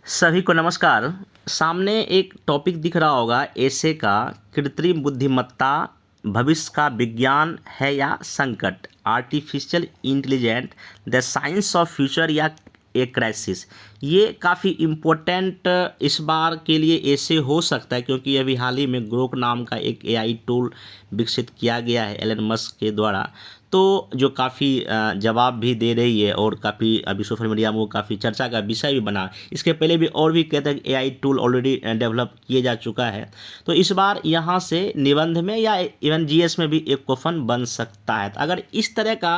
सभी को नमस्कार। सामने एक टॉपिक दिख रहा होगा एसे का, कृत्रिम बुद्धिमत्ता भविष्य का विज्ञान है या संकट, artificial intelligent the science of future या ए क्राइसिस। ये काफ़ी इम्पोर्टेंट इस बार के लिए ऐसे हो सकता है क्योंकि अभी हाल ही में ग्रोक नाम का एक एआई टूल विकसित किया गया है एलन मस्क के द्वारा, तो जो काफ़ी जवाब भी दे रही है और काफ़ी अभी सोशल मीडिया में वो काफ़ी चर्चा का विषय भी बना। इसके पहले भी और भी कहते हैं कि एआई टूल ऑलरेडी डेवलप किए जा चुका है। तो इस बार यहाँ से निबंध में या इवन जीएस में भी एक क्वेश्चन बन सकता है। तो अगर इस तरह का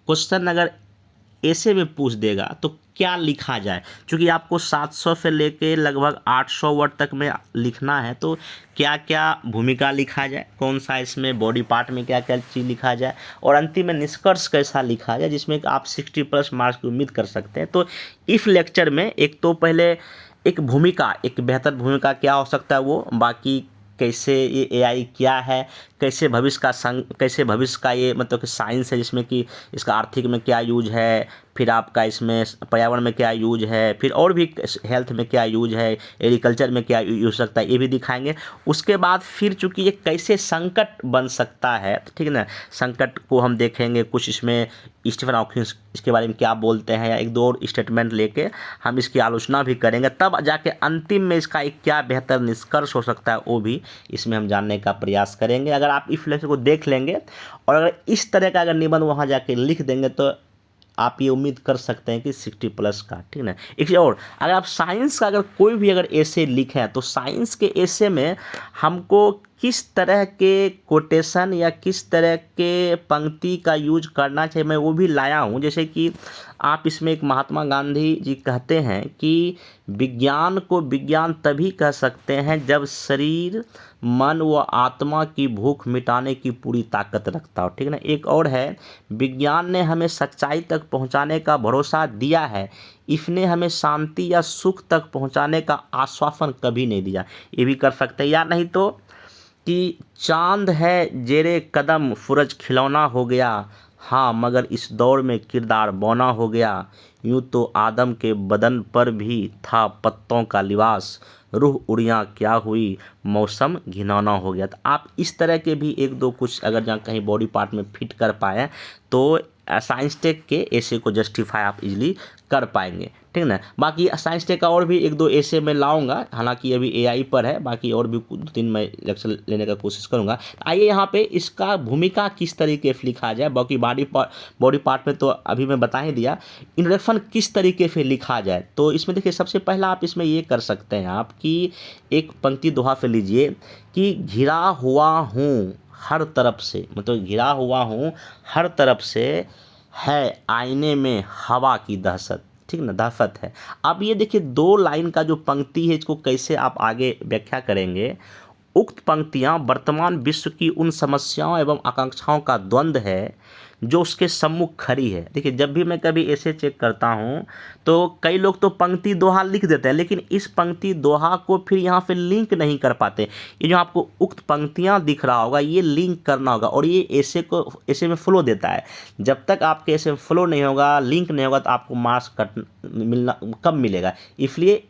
क्वेश्चन अगर ऐसे में पूछ देगा तो क्या लिखा जाए, क्योंकि आपको 700 से लेके लगभग 800 वर्ड तक में लिखना है। तो क्या क्या भूमिका लिखा जाए, कौन सा इसमें बॉडी पार्ट में क्या क्या चीज़ लिखा जाए और अंतिम में निष्कर्ष कैसा लिखा जाए जिसमें आप 60+ मार्क्स की उम्मीद कर सकते हैं। तो इस लेक्चर में एक तो पहले एक भूमिका, एक बेहतर भूमिका क्या हो सकता है वो, बाकी कैसे ये एआई क्या है, कैसे भविष्य का ये मतलब कि साइंस है जिसमें कि इसका आर्थिक में क्या यूज है, फिर आपका इसमें पर्यावरण में क्या यूज है, फिर और भी हेल्थ में क्या यूज है, एग्रीकल्चर में क्या यूज हो सकता है, ये भी दिखाएंगे। उसके बाद फिर चूंकि ये कैसे संकट बन सकता है, तो ठीक है ना, संकट को हम देखेंगे। कुछ इसमें स्टीफन हॉकिंग इसके बारे में क्या बोलते हैं, या एक दो और स्टेटमेंट लेके हम इसकी आलोचना भी करेंगे। तब जाके अंतिम में इसका एक क्या बेहतर निष्कर्ष हो सकता है वो भी इसमें हम जानने का प्रयास करेंगे। अगर आप इस लेक्चर को देख लेंगे और अगर इस तरह का अगर निबंध वहाँ जाके लिख देंगे तो आप ये उम्मीद कर सकते हैं कि 60+ का, ठीक है ना। एक चीज़ और, अगर आप साइंस का अगर कोई भी अगर ऐसे लिखें तो साइंस के ऐसे में हमको किस तरह के कोटेशन या किस तरह के पंक्ति का यूज करना चाहिए, मैं वो भी लाया हूँ। जैसे कि आप इसमें एक महात्मा गांधी जी कहते हैं कि विज्ञान को विज्ञान तभी कह सकते हैं जब शरीर, मन व आत्मा की भूख मिटाने की पूरी ताकत रखता हो, ठीक है ना। एक और है, विज्ञान ने हमें सच्चाई तक पहुंचाने का भरोसा दिया है, इसने हमें शांति या सुख तक पहुंचाने का आश्वासन कभी नहीं दिया। ये भी कर सकते हैं। या नहीं तो कि चांद है जेरे कदम सूरज खिलौना हो गया, हाँ मगर इस दौर में किरदार बौना हो गया, यूं तो आदम के बदन पर भी था पत्तों का लिबास, रूह उड़ियाँ क्या हुई, मौसम घिनौना हो गया। तो आप इस तरह के भी एक दो कुछ अगर जहाँ कहीं बॉडी पार्ट में फिट कर पाए तो साइंस टेक के ऐसे को जस्टिफाई आप इजीली कर पाएंगे, ठीक है ना। बाकी साइंस टेक का और भी एक दो ऐसे मैं लाऊंगा, हालांकि अभी एआई पर है, बाकी और भी 2-3 मैं लेक्चर लेने का कोशिश करूंगा। आइए यहाँ पे इसका भूमिका किस तरीके से लिखा जाए, बाकी बॉडी पार्ट में तो अभी मैं बता ही दिया, इंट्रोडक्शन किस तरीके से लिखा जाए। तो इसमें देखिए सबसे पहला आप इसमें ये कर सकते हैं आप कि एक पंक्ति दोहा पे लीजिए कि घिरा हुआ हूँ हर तरफ से, मतलब घिरा हुआ हूँ हर तरफ से, है आईने में हवा की दहशत, ठीक ना, दहशत है। अब ये देखिए 2 लाइन का जो पंक्ति है इसको कैसे आप आगे व्याख्या करेंगे। उक्त पंक्तियाँ वर्तमान विश्व की उन समस्याओं एवं आकांक्षाओं का द्वंद्व है जो उसके सम्मुख खड़ी है। देखिए जब भी मैं कभी ऐसे चेक करता हूँ तो कई लोग तो पंक्ति दोहा लिख देते हैं, लेकिन इस पंक्ति दोहा को फिर यहाँ पे लिंक नहीं कर पाते। ये जो आपको उक्त पंक्तियाँ दिख रहा होगा ये लिंक करना होगा, और ये ऐसे में फ्लो देता है। जब तक आपके ऐसे में फ्लो नहीं होगा, लिंक नहीं होगा, तो आपको मार्क्स मिलना कम मिलेगा। इसलिए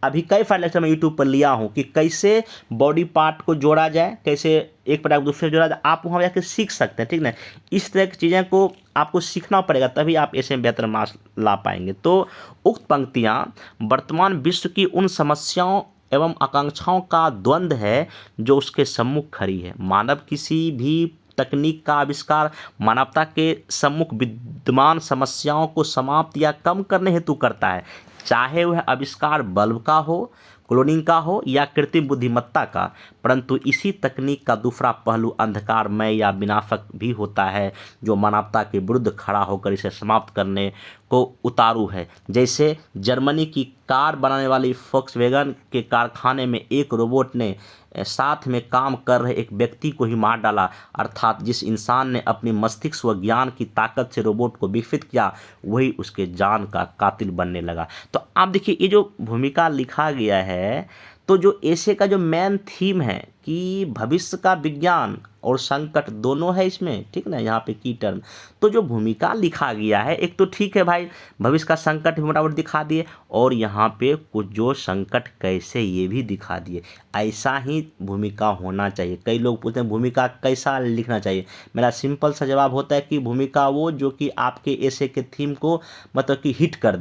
अभी कई फाइल लेक्चर मैं यूट्यूब पर लिया हूँ कि कैसे बॉडी पार्ट को जोड़ा जाए, कैसे एक पार्ट दूसरे जोड़ा जाए, आप वहाँ जाकर सीख सकते हैं, ठीक ना। इस तरह की चीज़ें को आपको सीखना पड़ेगा, तभी आप ऐसे में बेहतर मार्क्स ला पाएंगे। तो उक्त पंक्तियाँ वर्तमान विश्व की उन समस्याओं एवं आकांक्षाओं का द्वंद्व है जो उसके सम्मुख खड़ी है। मानव किसी भी तकनीक का आविष्कार मानवता के सम्मुख विद्यमान समस्याओं को समाप्त या कम करने हेतु करता है, चाहे वह आविष्कार बल्ब का हो, क्लोनिंग का हो या कृत्रिम बुद्धिमत्ता का। परंतु इसी तकनीक का दूसरा पहलू अंधकारमय या विनाशक भी होता है जो मानवता के विरुद्ध खड़ा होकर इसे समाप्त करने को उतारू है। जैसे जर्मनी की कार बनाने वाली फोक्सवैगन के कारखाने में एक रोबोट ने साथ में काम कर रहे एक व्यक्ति को ही मार डाला, अर्थात जिस इंसान ने अपनी मस्तिष्क व ज्ञान की ताकत से रोबोट को विकसित किया वही उसके जान का कातिल बनने लगा। तो आप देखिए ये जो भूमिका लिखा गया है तो जो ऐसे का जो मेन थीम है कि भविष्य का विज्ञान और संकट दोनों है इसमें, ठीक ना, यहाँ पे की टर्म। तो जो भूमिका लिखा गया है, एक तो ठीक है भाई, भविष्य का संकट भी मोटामोटी दिखा दिए, और यहाँ पे कुछ जो संकट कैसे ये भी दिखा दिए। ऐसा ही भूमिका होना चाहिए। कई लोग पूछते हैं भूमिका कैसा लिखना चाहिए। मेरा सिंपल सा जवाब होता है कि भूमिका वो जो कि आपके ऐसे के थीम को मतलब कि हिट कर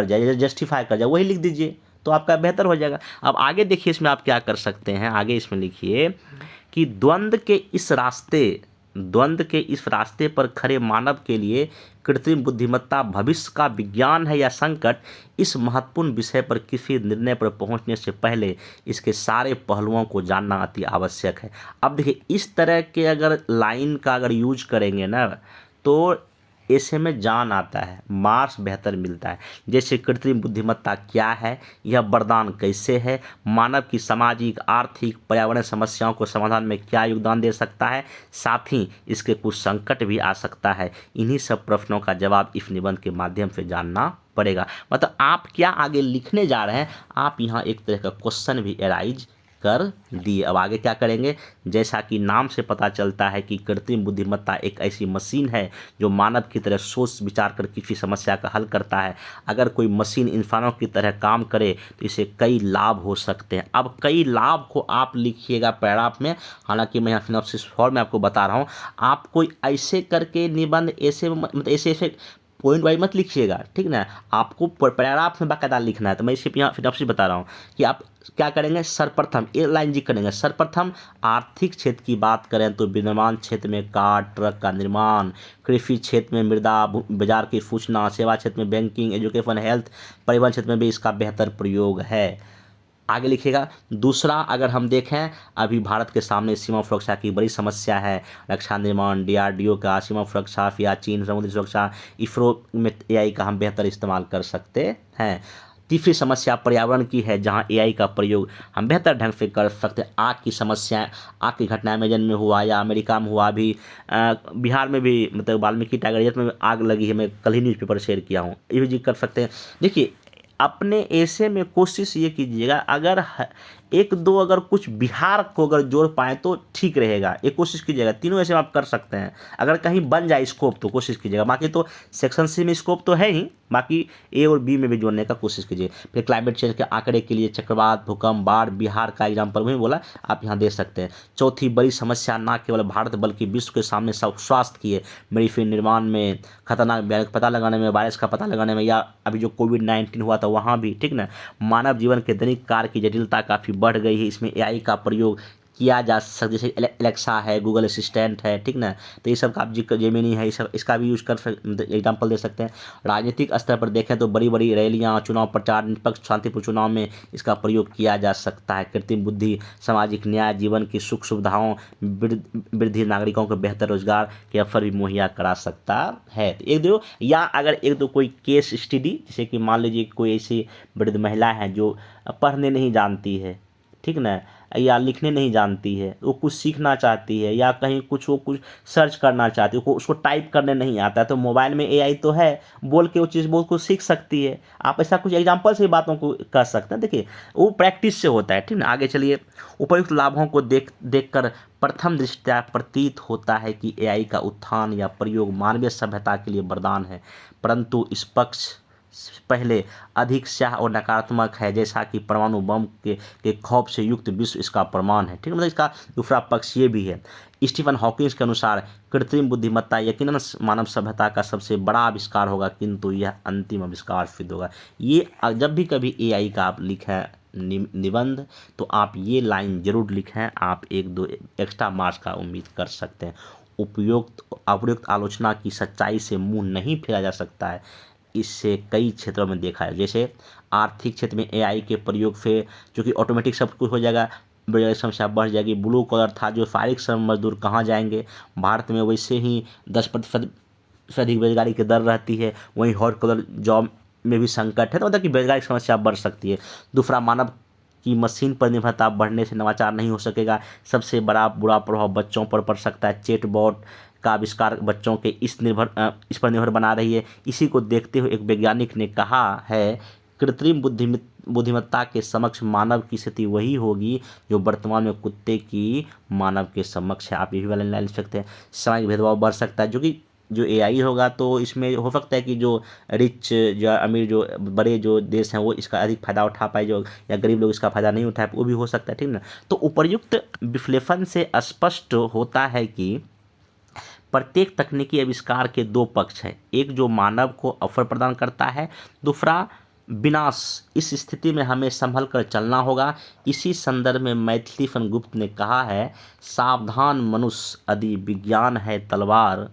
जाए, जस्टिफाई कर जाए, वही लिख दीजिए तो आपका बेहतर हो जाएगा। अब आगे देखिए इसमें आप क्या कर सकते हैं। आगे इसमें लिखिए कि द्वंद्व के इस रास्ते पर खड़े मानव के लिए कृत्रिम बुद्धिमत्ता भविष्य का विज्ञान है या संकट, इस महत्वपूर्ण विषय पर किसी निर्णय पर पहुंचने से पहले इसके सारे पहलुओं को जानना अति आवश्यक है। अब देखिए इस तरह के अगर लाइन का अगर यूज करेंगे ना तो ऐसे में जान आता है, मार्क्स बेहतर मिलता है। जैसे कृत्रिम बुद्धिमत्ता क्या है, यह वरदान कैसे है, मानव की सामाजिक, आर्थिक, पर्यावरण समस्याओं को समाधान में क्या योगदान दे सकता है, साथ ही इसके कुछ संकट भी आ सकता है। इन्हीं सब प्रश्नों का जवाब इस निबंध के माध्यम से जानना पड़ेगा। मतलब आप क्या आगे लिखने जा रहे हैं, आप यहाँ एक तरह का क्वेश्चन भी एराइज कर दिए। अब आगे क्या करेंगे, जैसा कि नाम से पता चलता है कि कृत्रिम बुद्धिमत्ता एक ऐसी मशीन है जो मानव की तरह सोच विचार कर किसी समस्या का हल करता है। अगर कोई मशीन इंसानों की तरह काम करे तो इसे कई लाभ हो सकते हैं। अब कई लाभ को आप लिखिएगा पैराग्राफ में, हालांकि मैं यहाँ सिनॉप्सिस फॉर्म में आपको बता रहा हूँ। आप कोई ऐसे करके निबंध ऐसे मतलब ऐसे पॉइंट वाइज मत लिखिएगा, ठीक ना, आपको पैराग्राफ में बाकायदा लिखना है। तो मैं सिर्फ यहाँ सिनॉप्सिस बता रहा हूँ कि आप क्या करेंगे। सर्वप्रथम एक लाइन जी करेंगे, सर्वप्रथम आर्थिक क्षेत्र की बात करें तो विनिर्माण क्षेत्र में कार ट्रक का निर्माण, कृषि क्षेत्र में मृदा बाजार की सूचना, सेवा क्षेत्र में बैंकिंग, एजुकेशन, हेल्थ, परिवहन क्षेत्र में भी इसका बेहतर प्रयोग है। आगे लिखिएगा। दूसरा, अगर हम देखें अभी भारत के सामने सीमा सुरक्षा की बड़ी समस्या है। रक्षा निर्माण, डीआरडीओ का सीमा सुरक्षा या चीन समुद्री सुरक्षा, इसरो में एआई का हम बेहतर इस्तेमाल कर सकते हैं। तीसरी समस्या पर्यावरण की है, जहां एआई का प्रयोग हम बेहतर ढंग से कर सकते हैं। आग की समस्या, आग की घटना अमेजन में हुआ या अमेरिका में हुआ, अभी बिहार में भी मतलब वाल्मीकि टाइगर रिजर्व में आग लगी है, मैं कल ही न्यूज़पेपर शेयर किया हूँ, ये भी कर सकते हैं। देखिए अपने ऐसे में कोशिश ये कीजिएगा, अगर एक दो अगर कुछ बिहार को अगर जोड़ पाए तो ठीक रहेगा, ये कोशिश कीजिएगा। तीनों ऐसे में आप कर सकते हैं, अगर कहीं बन जाए स्कोप तो कोशिश कीजिएगा। बाकी तो सेक्शन सी में स्कोप तो है ही, बाकी ए और बी में भी जोड़ने का कोशिश कीजिए। फिर क्लाइमेट चेंज के आंकड़े के लिए चक्रवात, भूकंप, बाढ़, बिहार का एग्जाम्पल वही बोला, आप यहाँ दे सकते हैं। चौथी बड़ी समस्या न केवल भारत बल्कि विश्व के सामने स्वास्थ्य की है, मेडिसिन निर्माण में, खतरनाक बीमारी का पता लगाने में, वायरस का पता लगाने में, या अभी जो कोविड-19 हुआ था वहाँ भी, ठीक ना। मानव जीवन के दैनिक कार्य की जटिलता काफ़ी बढ़ गई है, इसमें एआई का प्रयोग किया जा सकता, जैसे एलेक्सा है, गूगल असिस्टेंट है, ठीक ना। तो ये सब का जिक्र जेमिनी है, इसका भी यूज कर एग्जाम्पल दे सकते हैं। राजनीतिक स्तर पर देखें तो बड़ी बड़ी रैलियाँ, चुनाव प्रचार, निष्पक्ष शांतिपूर्ण चुनाव में इसका प्रयोग किया जा सकता है। कृत्रिम बुद्धि सामाजिक न्याय, जीवन की सुख सुविधाओं वृद्धि, नागरिकों को बेहतर रोजगार के अवसर भी मुहैया करा सकता है। तो एक दो, या अगर एक दो कोई केस स्टडी, जैसे कि मान लीजिए कोई ऐसी वृद्ध महिला है जो पढ़ने नहीं जानती है, ठीक ना, या लिखने नहीं जानती है, वो कुछ सीखना चाहती है, या कहीं कुछ वो कुछ सर्च करना चाहती है, उसको टाइप करने नहीं आता है, तो मोबाइल में एआई तो है, बोल के वो चीज़ बहुत कुछ सीख सकती है। आप ऐसा कुछ एग्जांपल से बातों को कर सकते हैं। देखिए वो प्रैक्टिस से होता है, ठीक ना। आगे चलिए। उपयुक्त लाभों को देखकर प्रथम दृष्टया प्रतीत होता है कि एआई का उत्थान या प्रयोग मानवीय सभ्यता के लिए वरदान है, परंतु इस पक्ष पहले अधिक स्याह और नकारात्मक है, जैसा कि परमाणु बम के खौफ से युक्त विश्व इसका प्रमाण है, ठीक है। मतलब इसका दूसरा पक्ष ये भी है। स्टीफन हॉकिंस के अनुसार कृत्रिम बुद्धिमत्ता यकीनन मानव सभ्यता का सबसे बड़ा आविष्कार होगा, किंतु यह अंतिम आविष्कार सिद्ध होगा। ये जब भी कभी एआई का आप लिखें निबंध तो आप ये लाइन जरूर लिखें, आप एक दो एक्स्ट्रा मार्क्स का उम्मीद कर सकते हैं। अप्रयुक्त आलोचना की सच्चाई से मुंह नहीं फेरा जा सकता है, इससे कई क्षेत्रों में देखा है। जैसे आर्थिक क्षेत्र में एआई के प्रयोग से चूँकि ऑटोमेटिक सब कुछ हो जाएगा, बेरोजगारी समस्या बढ़ जाएगी। ब्लू कॉलर था जो शारीरिक श्रम मजदूर कहाँ जाएंगे, भारत में वैसे ही 10% से अधिक बेरोजगारी की दर रहती है, वहीं हॉट कॉलर जॉब में भी संकट है, तो मतलब कि बेरोजगारी की समस्या बढ़ सकती है। दूसरा, मानव की मशीन पर निर्भरता बढ़ने से नवाचार नहीं हो सकेगा, सबसे बड़ा बुरा प्रभाव बच्चों पर पड़ सकता है। चैटबॉट का आविष्कार बच्चों के इस पर निर्भर बना रही है। इसी को देखते हुए एक वैज्ञानिक ने कहा है कृत्रिम बुद्धिमत्ता के समक्ष मानव की स्थिति वही होगी जो वर्तमान में कुत्ते की मानव के समक्ष है। आप ये भी वाला लाइन लिख सकते हैं। सामाजिक भेदभाव बढ़ सकता है, जो एआई होगा तो इसमें हो सकता है कि जो रिच, जो अमीर, जो बड़े जो देश हैं वो इसका अधिक फायदा उठा पाए, जो या गरीब लोग इसका फायदा नहीं उठाए, वो भी हो सकता है, ठीक ना। तो उपर्युक्त विश्लेषण से स्पष्ट होता है कि प्रत्येक तकनीकी आविष्कार के दो पक्ष हैं, एक जो मानव को अवसर प्रदान करता है, दूसरा विनाश। इस स्थिति में हमें संभल कर चलना होगा। इसी संदर्भ में मैथिली फन गुप्त ने कहा है, सावधान मनुष्य, यदि विज्ञान है तलवार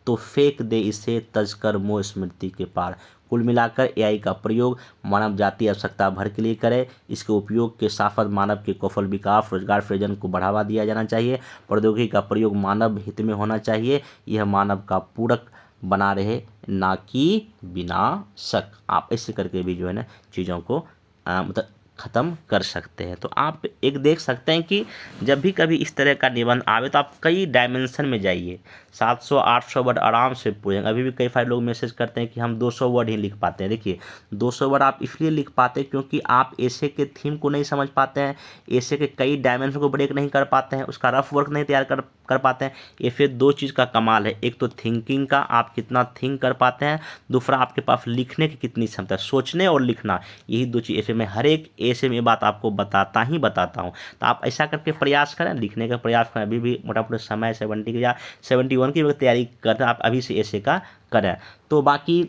तो फेंक दे इसे तजकर मोह स्मृति के पार। कुल मिलाकर एआई का प्रयोग मानव जाति आवश्यकता भर के लिए करे। इसके उपयोग के साथ मानव के कौशल विकास, रोजगार सृजन को बढ़ावा दिया जाना चाहिए। प्रौद्योगिकी का प्रयोग मानव हित में होना चाहिए। यह मानव का पूरक बना रहे, ना कि विनाशक। आप ऐसे करके भी जो है ना चीज़ों को मतलब ख़त्म कर सकते हैं। तो आप एक देख सकते हैं कि जब भी कभी इस तरह का निबंध आवे तो आप कई डायमेंशन में जाइए। 700-800 वर्ड आराम से पूछेंगे। अभी भी कई सारे लोग मैसेज करते हैं कि हम 200 वर्ड ही लिख पाते हैं। देखिए 200 वर्ड आप इसलिए लिख पाते हैं क्योंकि आप ऐसे के थीम को नहीं समझ पाते हैं, ऐसे के कई डायमेंशन को ब्रेक नहीं कर पाते हैं, उसका रफ वर्क नहीं तैयार कर पाते हैं। ये फिर दो चीज़ का कमाल है, एक तो थिंकिंग का, आप कितना थिंक कर पाते हैं, दूसरा आपके पास लिखने की कितनी क्षमता है, सोचने और लिखना, यही दो चीज़ ऐसे में हर एक ऐसे में बात आपको बताता हूँ। तो आप ऐसा करके प्रयास करें, लिखने का प्रयास करें। अभी भी मोटा समय 70 की या 71 की तैयारी करते हैं, आप अभी से ऐसे का करें। तो बाकी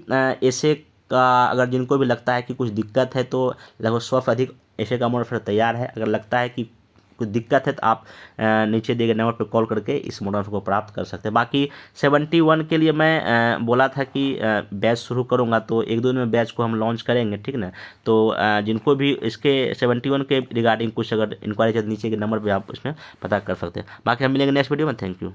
ऐसे का अगर जिनको भी लगता है कि कुछ दिक्कत है तो लगभग 100 से अधिक ऐसे का मॉडल फिर तैयार है। अगर लगता है कि कुछ दिक्कत है तो आप नीचे दिए गए नंबर पर कॉल करके इस मॉडल को प्राप्त कर सकते हैं। बाकी 71 के लिए मैं बोला था कि बैच शुरू करूंगा, तो एक दो दिन में बैच को हम लॉन्च करेंगे, ठीक ना। तो जिनको भी इसके 71 के रिगार्डिंग कुछ अगर इंक्वायरी चाहिए नीचे के नंबर पर आप उसमें पता कर सकते हैं। बाकी हम मिलेंगे नेक्स्ट वीडियो में। Thank you.